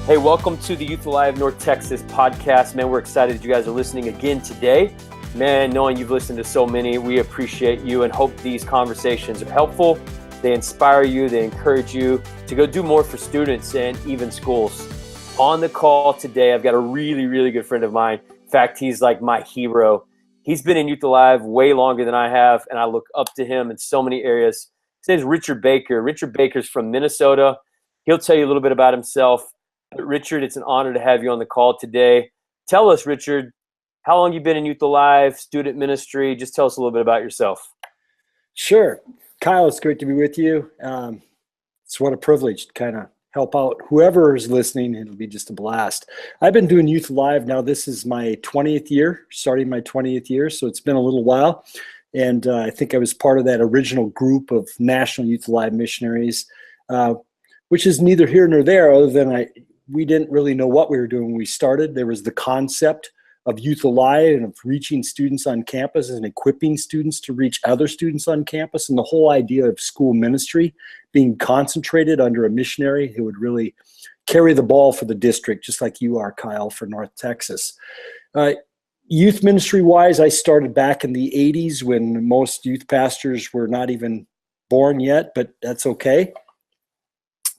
Hey, welcome to the Youth Alive North Texas podcast. Man, we're excited that you guys are listening again today. Man, knowing you've listened to so many, we appreciate you and hope these conversations are helpful. They inspire you, they encourage you to go do more for students and even schools. On the call today, I've got a really, really good friend of mine. In fact, he's like my hero. He's been in Youth Alive way longer than I have, and I look up to him in so many areas. His name is Richard Baker. Richard Baker's from Minnesota. He'll tell you a little bit about himself. Richard, it's an honor to have you on the call today. Tell us, Richard, how long you've been in Youth Alive, student ministry? Just tell us a little bit about yourself. Sure. Kyle, it's great to be with you. It's what a privilege to kind of help out whoever is listening. It'll be just a blast. I've been doing Youth Alive now. This is my 20th year, starting my 20th year, so it's been a little while. And I think I was part of that original group of National Youth Alive missionaries, which is neither here nor there other than we didn't really know what we were doing when we started. There was the concept of Youth Alive and of reaching students on campus and equipping students to reach other students on campus, and the whole idea of school ministry being concentrated under a missionary who would really carry the ball for the district, just like you are, Kyle, for North Texas. Youth ministry-wise, I started back in the 80s when most youth pastors were not even born yet, but that's okay.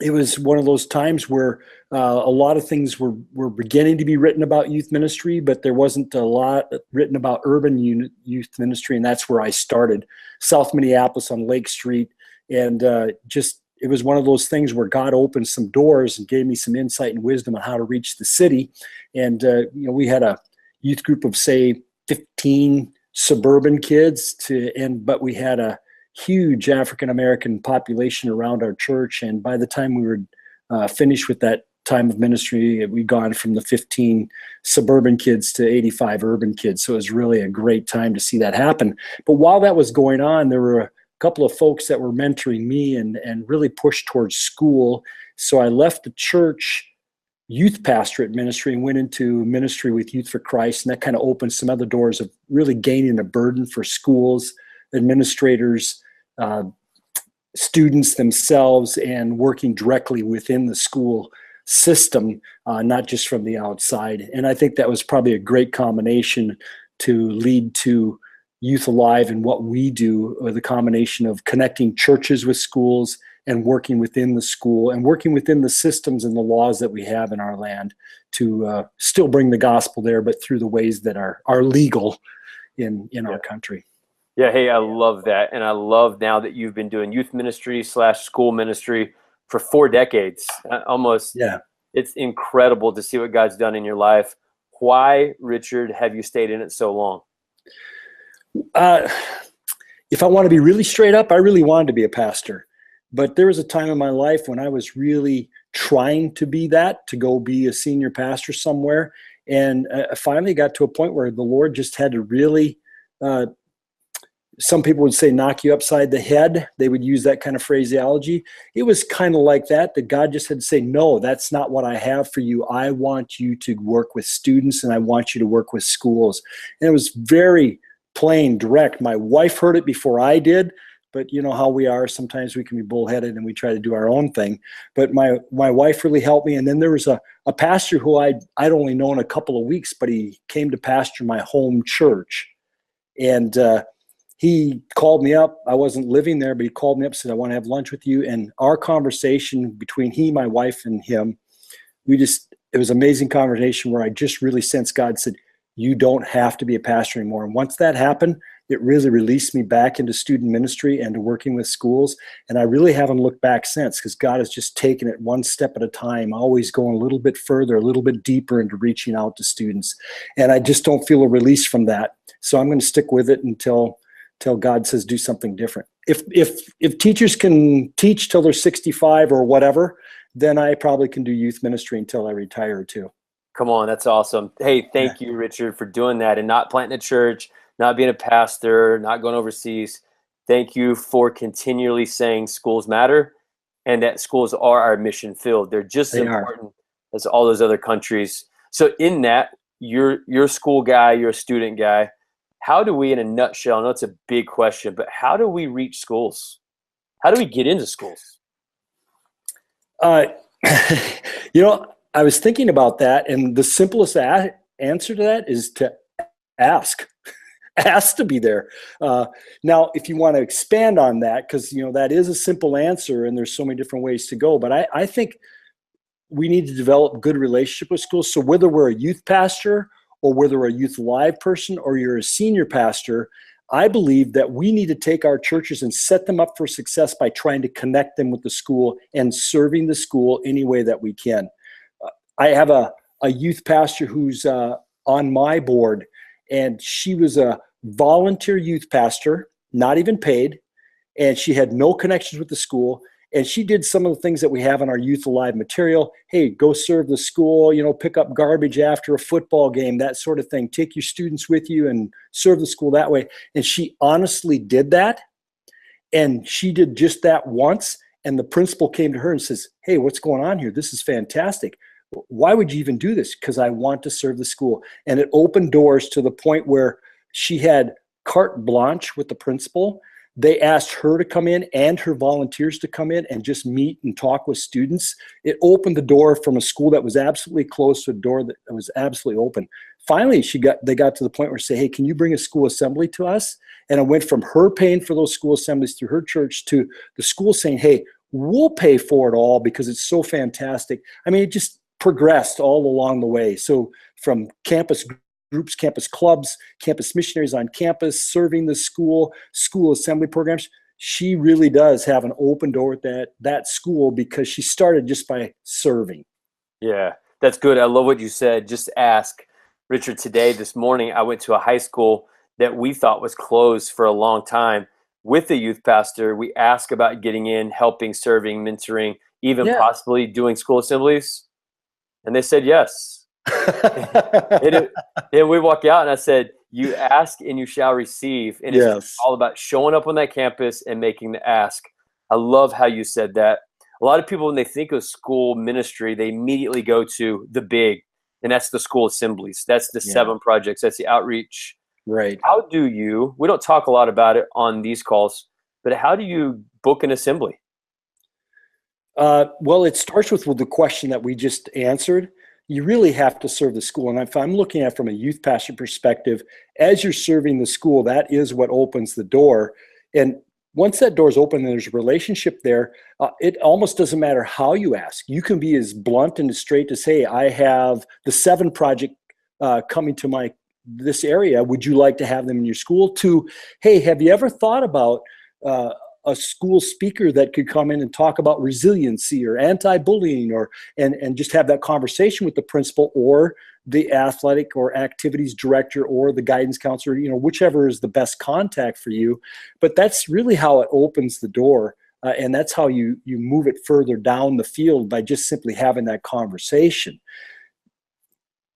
It was one of those times where a lot of things were beginning to be written about youth ministry, but there wasn't a lot written about urban youth ministry, and that's where I started, South Minneapolis on Lake Street. And it was one of those things where God opened some doors and gave me some insight and wisdom on how to reach the city. And we had a youth group of, say, 15 suburban kids, but we had a huge African-American population around our church. And by the time we were finished with that time of ministry, we'd gone from the 15 suburban kids to 85 urban kids. So it was really a great time to see that happen. But while that was going on, there were a couple of folks that were mentoring me and really pushed towards school. So I left the church youth pastorate ministry and went into ministry with Youth for Christ. And that kind of opened some other doors of really gaining a burden for schools, administrators, students themselves, and working directly within the school system, not just from the outside. And I think that was probably a great combination to lead to Youth Alive and what we do, with a combination of connecting churches with schools and working within the school and working within the systems and the laws that we have in our land to still bring the gospel there, but through the ways that are legal in our country. Yeah, hey, I love that. And I love now that you've been doing youth ministry / school ministry for 4 decades, almost. Yeah. It's incredible to see what God's done in your life. Why, Richard, have you stayed in it so long? If I want to be really straight up, I really wanted to be a pastor. But there was a time in my life when I was really trying to be that, to go be a senior pastor somewhere. And I finally got to a point where the Lord just had to really some people would say knock you upside the head. They would use that kind of phraseology. It was kind of like that God just had to say, no, that's not what I have for you. I want you to work with students, and I want you to work with schools. And it was very plain, direct. My wife heard it before I did, but you know how we are. Sometimes we can be bullheaded and we try to do our own thing. But my wife really helped me. And then there was a pastor who I'd only known a couple of weeks, but he came to pastor my home church. And he called me up. I wasn't living there, but he called me up and said, I want to have lunch with you. And our conversation between my wife, and him, it was an amazing conversation where I just really sensed God said, you don't have to be a pastor anymore. And once that happened, it really released me back into student ministry and to working with schools. And I really haven't looked back since, because God has just taken it one step at a time, always going a little bit further, a little bit deeper into reaching out to students. And I just don't feel a release from that. So I'm going to stick with it until God says do something different. If teachers can teach till they're 65 or whatever, then I probably can do youth ministry until I retire too. Come on, that's awesome. Hey, thank you, Richard, for doing that and not planting a church, not being a pastor, not going overseas. Thank you for continually saying schools matter and that schools are our mission field. They're just as important as all those other countries. So in that, you're a school guy, you're a student guy. How do we, in a nutshell, I know it's a big question, but how do we reach schools? How do we get into schools? I was thinking about that, and the simplest answer to that is to ask. Ask to be there. Now, if you want to expand on that, because that is a simple answer, and there's so many different ways to go. But I think we need to develop good relationship with schools. So whether we're a youth pastor or whether we're a youth live person or you're a senior pastor, I believe that we need to take our churches and set them up for success by trying to connect them with the school and serving the school any way that we can. I have a youth pastor who's on my board, and she was a volunteer youth pastor, not even paid, and she had no connections with the school. And she did some of the things that we have in our Youth Alive material. Hey, go serve the school, pick up garbage after a football game, that sort of thing. Take your students with you and serve the school that way. And she honestly did that. And she did just that once. And the principal came to her and says, hey, what's going on here? This is fantastic. Why would you even do this? Because I want to serve the school. And it opened doors to the point where she had carte blanche with the principal. They asked her to come in and her volunteers to come in and just meet and talk with students. It opened the door from a school that was absolutely closed to a door that was absolutely open. Finally, they got to the point where say, hey, can you bring a school assembly to us? And it went from her paying for those school assemblies through her church to the school saying, hey, we'll pay for it all because it's so fantastic. I mean, it just progressed all along the way. So from campus groups, campus clubs, campus missionaries on campus, serving the school assembly programs. She really does have an open door at that school because she started just by serving. Yeah, that's good. I love what you said. Just ask. Richard, this morning, I went to a high school that we thought was closed for a long time. With the youth pastor, we asked about getting in, helping, serving, mentoring, even possibly doing school assemblies. And they said yes. And we walk out and I said, you ask and you shall receive. And it's all about showing up on that campus and making the ask. I love how you said that. A lot of people, when they think of school ministry, they immediately go to the big, and that's the school assemblies. That's the 7 projects. That's the outreach. Right. How do you, we don't talk a lot about it on these calls, but how do you book an assembly? Well, it starts with the question that we just answered. You really have to serve the school. And if I'm looking at it from a youth pastor perspective, as you're serving the school, that is what opens the door. And once that door is open and there's a relationship there, it almost doesn't matter how you ask. You can be as blunt and as straight as, hey, I have the 7 project coming to this area. Would you like to have them in your school? To, hey, have you ever thought about a school speaker that could come in and talk about resiliency or anti-bullying and just have that conversation with the principal or the athletic or activities director or the guidance counselor, whichever is the best contact for you. But that's really how it opens the door. And that's how you move it further down the field by just simply having that conversation.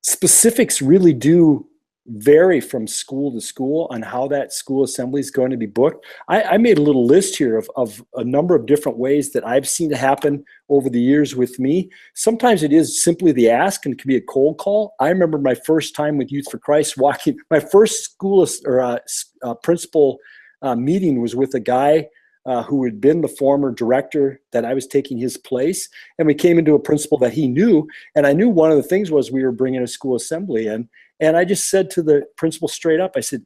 Specifics really do vary from school to school on how that school assembly is going to be booked. I made a little list here of a number of different ways that I've seen it happen over the years with me. Sometimes it is simply the ask and it can be a cold call. I remember my first time with Youth for Christ my first school or principal meeting was with a guy who had been the former director that I was taking his place. And we came into a principal that he knew. And I knew one of the things was we were bringing a school assembly in. And I just said to the principal straight up, I said,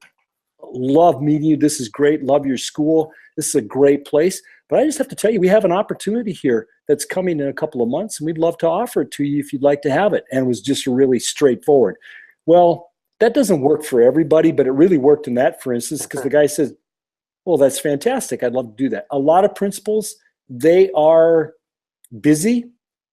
love meeting you. This is great. Love your school. This is a great place. But I just have to tell you, we have an opportunity here that's coming in a couple of months, and we'd love to offer it to you if you'd like to have it. And it was just really straightforward. Well, that doesn't work for everybody, but it really worked in that, for instance, because the guy says, well, that's fantastic. I'd love to do that. A lot of principals, they are busy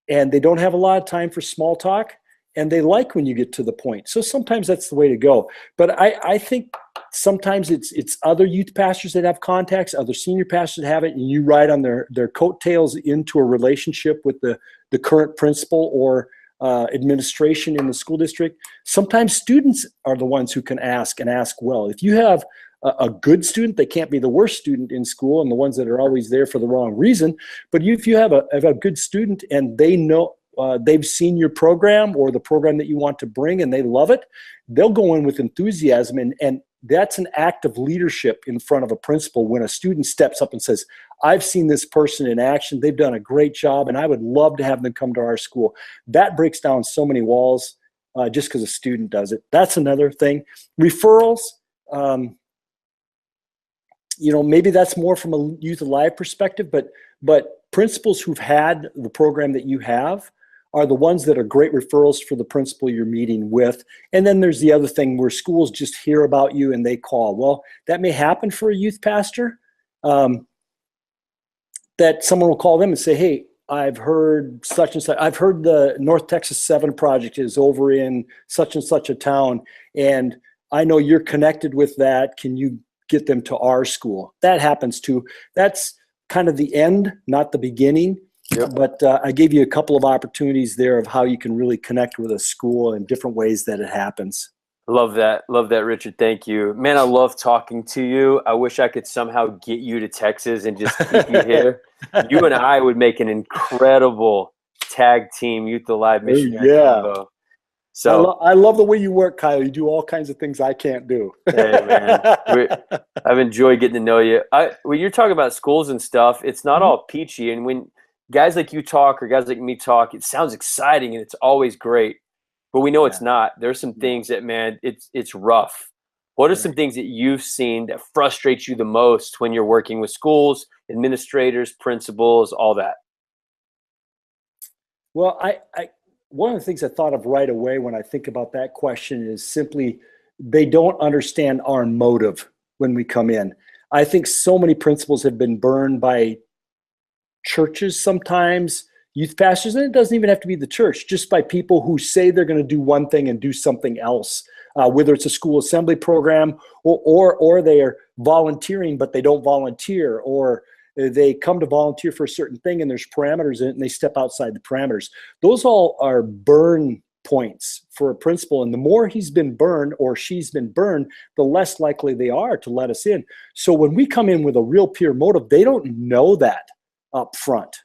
and they don't have a lot of time for small talk. And they like when you get to the point. So sometimes that's the way to go. But I think sometimes it's other youth pastors that have contacts, other senior pastors that have it, and you ride on their coattails into a relationship with the current principal or administration in the school district. Sometimes students are the ones who can ask and ask well. If you have a good student, they can't be the worst student in school and the ones that are always there for the wrong reason. But if you have a good student and they know, they've seen your program or the program that you want to bring and they love it, they'll go in with enthusiasm and that's an act of leadership in front of a principal when a student steps up and says, I've seen this person in action. They've done a great job, and I would love to have them come to our school. That breaks down so many walls just because a student does it. That's another thing. Referrals, maybe that's more from a Youth Alive perspective, but principals who've had the program that you have are the ones that are great referrals for the principal you're meeting with. And then there's the other thing where schools just hear about you and they call. Well, that may happen for a youth pastor, that someone will call them and say, hey, I've heard such and such. I've heard the North Texas 7 project is over in such and such a town, and I know you're connected with that. Can you get them to our school? That happens too. That's kind of the end, not the beginning. Yep. But I gave you a couple of opportunities there of how you can really connect with a school in different ways that it happens. Love that, Richard. Thank you, man. I love talking to you. I wish I could somehow get you to Texas and just keep you here. You and I would make an incredible tag team Youth Alive missionary combo. So I love the way you work, Kyle. You do all kinds of things I can't do. Hey, man. I've enjoyed getting to know you. When you're talking about schools and stuff, it's not all peachy. And when guys like you talk or guys like me talk, it sounds exciting and it's always great. But we know it's not. There's some things that, man, it's rough. What are some things that you've seen that frustrates you the most when you're working with schools, administrators, principals, all that? Well, one of the things I thought of right away when I think about that question is simply they don't understand our motive when we come in. I think so many principals have been burned by churches sometimes, youth pastors, and it doesn't even have to be the church, just by people who say they're going to do one thing and do something else, whether it's a school assembly program or they are volunteering, but they don't volunteer, or they come to volunteer for a certain thing and there's parameters in it and they step outside the parameters. Those all are burn points for a principal. And the more he's been burned or she's been burned, the less likely they are to let us in. So when we come in with a real pure motive, they don't know that up front,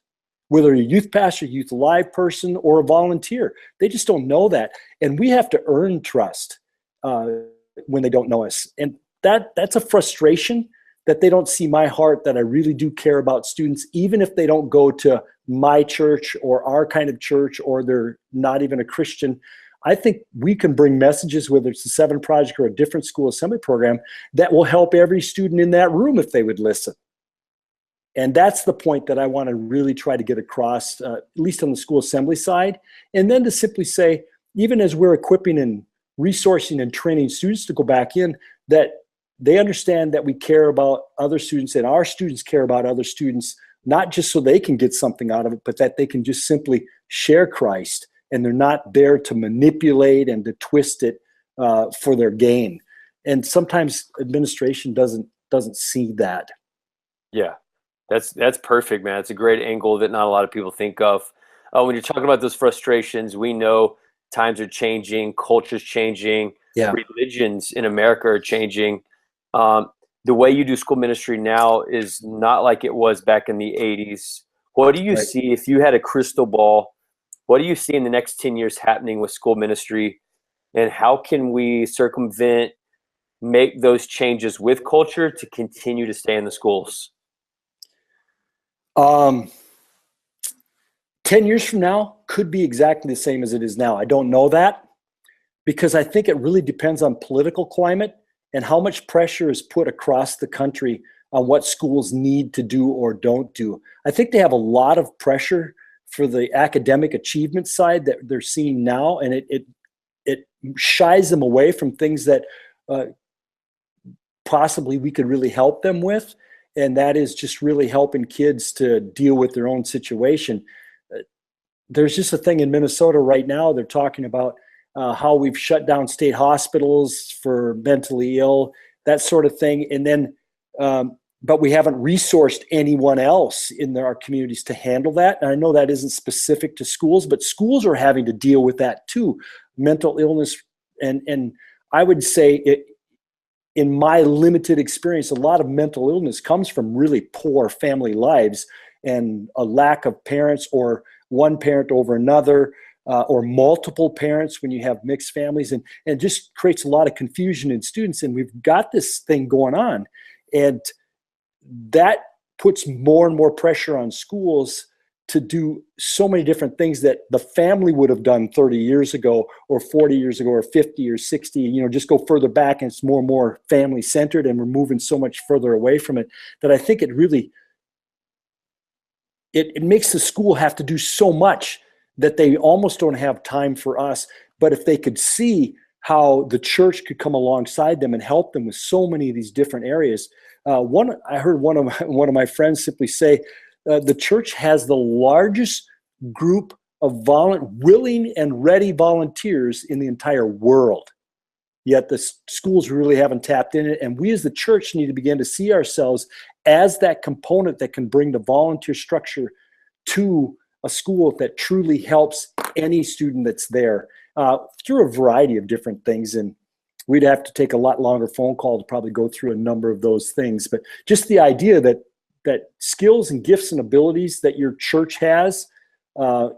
whether you're a youth pastor, Youth Alive person, or a volunteer. They just don't know that. And we have to earn trust when they don't know us. And that's a frustration that they don't see my heart, that I really do care about students, even if they don't go to my church or our kind of church, or they're not even a Christian. I think we can bring messages, whether it's the 7 Project or a different school assembly program, that will help every student in that room if they would listen. And that's the point that I want to really try to get across, at least on the school assembly side. And then to simply say, even as we're equipping and resourcing and training students to go back in, that they understand that we care about other students and our students care about other students, not just so they can get something out of it, but that they can just simply share Christ, and they're not there to manipulate and to twist it for their gain. And sometimes administration doesn't see that. Yeah, that's perfect, man. It's a great angle that not a lot of people think of. When you're talking about those frustrations, we know times are changing, culture's changing, religions in America are changing. The way you do school ministry now is not like it was back in the 80s. What do you see, if you had a crystal ball, what do you see in the next 10 years happening with school ministry, and how can we circumvent, make those changes with culture to continue to stay in the schools? 10 years from now could be exactly the same as it is now. I don't know that, because I think it really depends on political climate and how much pressure is put across the country on what schools need to do or don't do. I think they have a lot of pressure for the academic achievement side that they're seeing now, and it shies them away from things that possibly we could really help them with, and that is just really helping kids to deal with their own situation. There's just a thing in Minnesota right now, they're talking about how we've shut down state hospitals for mentally ill, that sort of thing. And then, but we haven't resourced anyone else in our communities to handle that. And I know that isn't specific to schools, but schools are having to deal with that too. Mental illness. And I would say in my limited experience, a lot of mental illness comes from really poor family lives and a lack of parents, or one parent over another, or multiple parents when you have mixed families, and just creates a lot of confusion in students. And we've got this thing going on, and that puts more and more pressure on schools to do so many different things that the family would have done 30 years ago or 40 years ago or 50 or 60, just go further back, and it's more and more family centered, and we're moving so much further away from it that I think it really, it makes the school have to do so much that they almost don't have time for us. But if they could see how the church could come alongside them and help them with so many of these different areas. I heard one of my friends simply say, the church has the largest group of willing and ready volunteers in the entire world. Yet the schools really haven't tapped in it. And we as the church need to begin to see ourselves as that component that can bring the volunteer structure to a school that truly helps any student that's there through a variety of different things. And we'd have to take a lot longer phone call to probably go through a number of those things. But just the idea that skills and gifts and abilities that your church has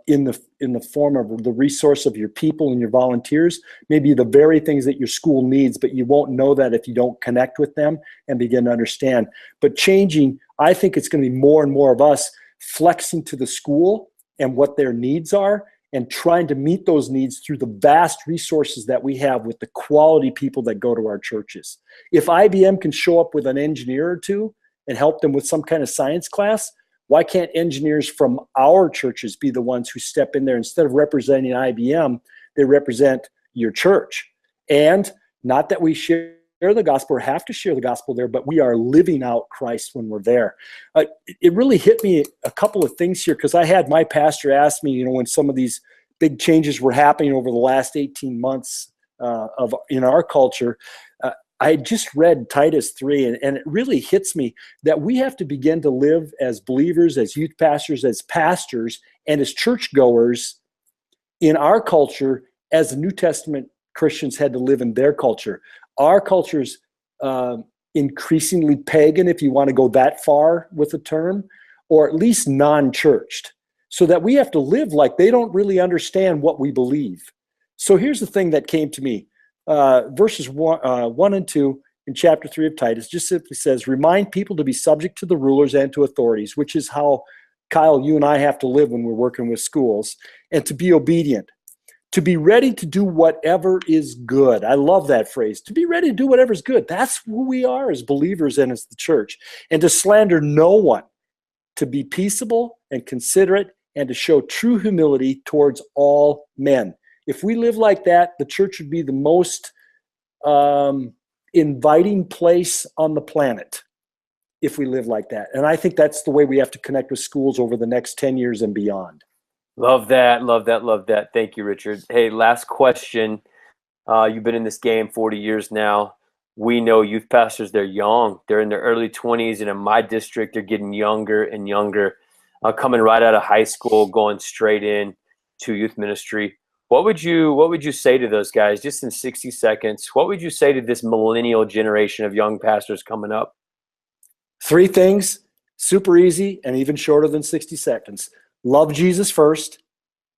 in the form of the resource of your people and your volunteers may be the very things that your school needs, but you won't know that if you don't connect with them and begin to understand. But changing, I think it's going to be more and more of us flexing to the school and what their needs are, and trying to meet those needs through the vast resources that we have with the quality people that go to our churches. If IBM can show up with an engineer or two and help them with some kind of science class, why can't engineers from our churches be the ones who step in there? Instead of representing IBM, they represent your church. And not that we share the gospel or have to share the gospel there, but we are living out Christ when we're there. It really hit me a couple of things here, because I had my pastor ask me, when some of these big changes were happening over the last 18 months in our culture. I had just read Titus 3, and it really hits me that we have to begin to live as believers, as youth pastors, as pastors, and as churchgoers in our culture as the New Testament Christians had to live in their culture. Our culture's increasingly pagan, if you want to go that far with the term, or at least non-churched, so that we have to live like they don't really understand what we believe. So here's the thing that came to me. Verses 1 and 2 in chapter 3 of Titus just simply says, remind people to be subject to the rulers and to authorities, which is how, Kyle, you and I have to live when we're working with schools, and to be obedient, to be ready to do whatever is good. I love that phrase, to be ready to do whatever is good. That's who we are as believers and as the church. And to slander no one, to be peaceable and considerate, and to show true humility towards all men. If we live like that, the church would be the most inviting place on the planet if we live like that. And I think that's the way we have to connect with schools over the next 10 years and beyond. Love that, love that, love that. Thank you, Richard. Hey, last question. You've been in this game 40 years now. We know youth pastors, they're young. They're in their early 20s, and in my district, they're getting younger and younger, coming right out of high school, going straight in to youth ministry. What would you say to those guys, just in 60 seconds? What would you say to this millennial generation of young pastors coming up? 3 things, super easy and even shorter than 60 seconds. Love Jesus first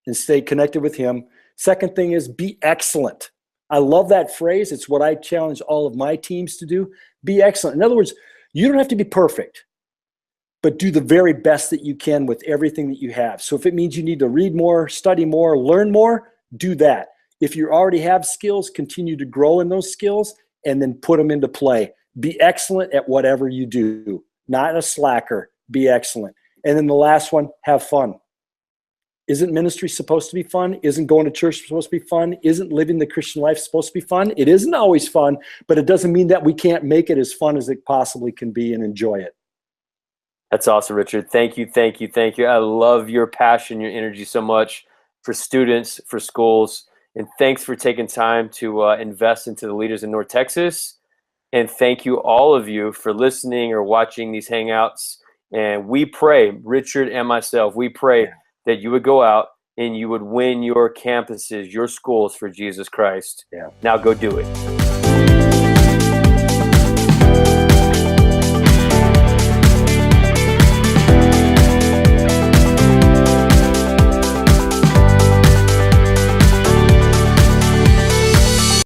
and stay connected with him. Second thing is be excellent. I love that phrase. It's what I challenge all of my teams to do. Be excellent. In other words, you don't have to be perfect, but do the very best that you can with everything that you have. So if it means you need to read more, study more, learn more, do that. If you already have skills, continue to grow in those skills and then put them into play. Be excellent at whatever you do, not a slacker. Be excellent. And then the last one, have fun. Isn't ministry supposed to be fun? Isn't going to church supposed to be fun? Isn't living the Christian life supposed to be fun? It isn't always fun, but it doesn't mean that we can't make it as fun as it possibly can be and enjoy it. That's awesome, Richard. Thank you, thank you, thank you. I love your passion, your energy so much for students, for schools, and thanks for taking time to invest into the leaders in North Texas. And thank you, all of you, for listening or watching these Hangouts. And we pray, Richard and myself, we pray that you would go out and you would win your campuses, your schools for Jesus Christ. Yeah. Now go do it.